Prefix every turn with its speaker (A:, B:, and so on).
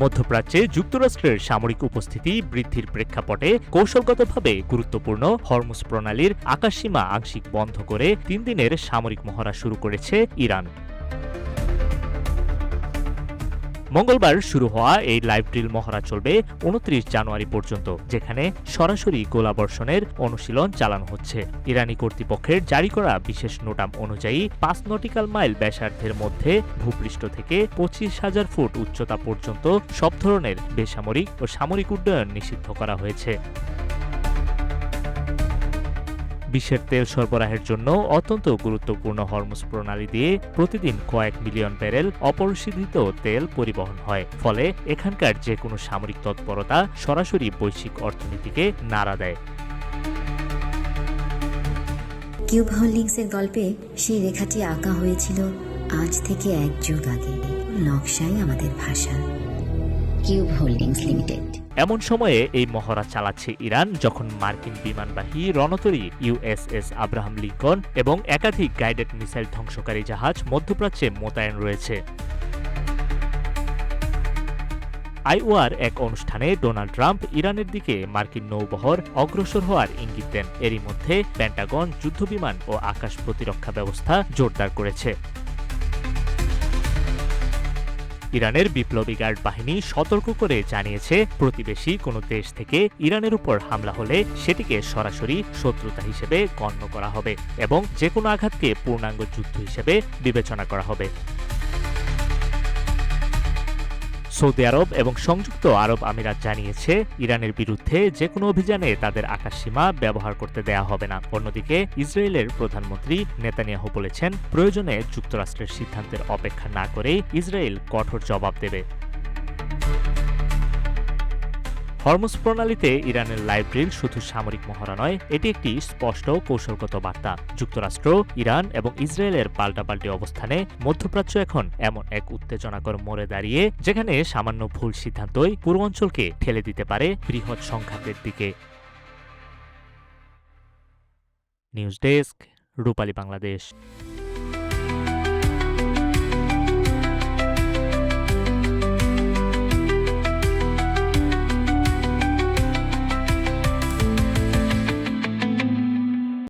A: মধ্যপ্রাচ্যে যুক্তরাষ্ট্রের সামরিক উপস্থিতি বৃদ্ধির প্রেক্ষাপটে কৌশলগতভাবে গুরুত্বপূর্ণ হরমুজ প্রণালীর আকাশসীমা আংশিক বন্ধ করে 3 দিনের সামরিক মহড়া শুরু করেছে ইরান। মঙ্গলবার শুরু হওয়া এই লাইভ ড্রিল মহড়া চলবে 29 জানুয়ারি পর্যন্ত, যেখানে সরাসরি গোলাবর্ষণের অনুশীলন চালানো হচ্ছে। ইরানি কর্তৃপক্ষের জারি করা বিশেষ নোটাম অনুযায়ী 5 নটিক্যাল মাইল ব্যাসার্ধের মধ্যে ভূপৃষ্ঠ থেকে 25,000 ফুট উচ্চতা পর্যন্ত সব ধরনের বেসামরিক ও সামরিক উড্ডয়ন নিষিদ্ধ করা হয়েছে। বিশ্বের তেল সরবরাহের জন্য অত্যন্ত গুরুত্বপূর্ণ হরমুজ প্রণালী দিয়ে প্রতিদিন কয়েক মিলিয়ন ব্যারেল অপরিশোধিত তেল পরিবহন হয়। ফলে এখানকার যে কোনো সামরিক তৎপরতা সরাসরি বৈশ্বিক অর্থনীতিকে নাড়া দেয়।
B: কিউব হোল্ডিংসের গল্পে সেই রেখাটি আঁকা হয়েছিল আজ থেকে 1 যুগ আগে। নকশাই আমাদের ভাষা। Cube holdings limited.
A: এমন সময়ে এই মহড়া চালাচ্ছে ইরান, যখন মার্কিন বিমানবাহী রণতরী ইউএসএস আব্রাহাম লিঙ্কন এবং একাধিক গাইডেড মিসাইল ধ্বংসকারী জাহাজ মধ্যপ্রাচ্যে মোতায়েন রয়েছে। আইওয়ার এক অনুষ্ঠানে ডোনাল্ড ট্রাম্প ইরানের দিকে মার্কিন নৌবহর অগ্রসর হওয়ার ইঙ্গিত দেন। এরই মধ্যে পেন্টাগন যুদ্ধবিমান ও আকাশ প্রতিরক্ষা ব্যবস্থা জোরদার করেছে। ইরানের বিপ্লবী গার্ড বাহিনী সতর্ক করে জানিয়েছে, প্রতিবেশী কোনো দেশ থেকে ইরানের উপর হামলা হলে সেটিকে সরাসরি শত্রুতা হিসেবে গণ্য করা হবে এবং যে কোনো আঘাতকে পূর্ণাঙ্গ যুদ্ধ হিসেবে বিবেচনা করা হবে। সৌদি আরব এবং সংযুক্ত আরব আমিরাত জানিয়েছে, ইরানের বিরুদ্ধে যে কোনো অভিযানে তাদের আকাশসীমা ব্যবহার করতে দেয়া হবে না। অন্যদিকে ইসরায়েলের প্রধানমন্ত্রী নেতানিয়াহু বলেছেন, প্রয়োজনে যুক্তরাষ্ট্রের সিদ্ধান্তের অপেক্ষা না করেই ইসরায়েল কঠোর জবাব দেবে। হরমুজ প্রণালীতে ইরানের লাইভ ড্রিল শুধু সামরিক মহড়া নয়, এটি একটি স্পষ্ট কৌশলগত বার্তা। যুক্তরাষ্ট্র, ইরান এবং ইসরায়েলের পাল্টাপাল্টি অবস্থানে মধ্যপ্রাচ্য এখন এমন এক উত্তেজনাকর মোড়ে দাঁড়িয়ে, যেখানে সামান্য ভুল সিদ্ধান্তই পুরো অঞ্চলকে ঠেলে দিতে পারে বৃহৎ সংঘাতের দিকে। নিউজ ডেস্ক, রূপালী বাংলাদেশ।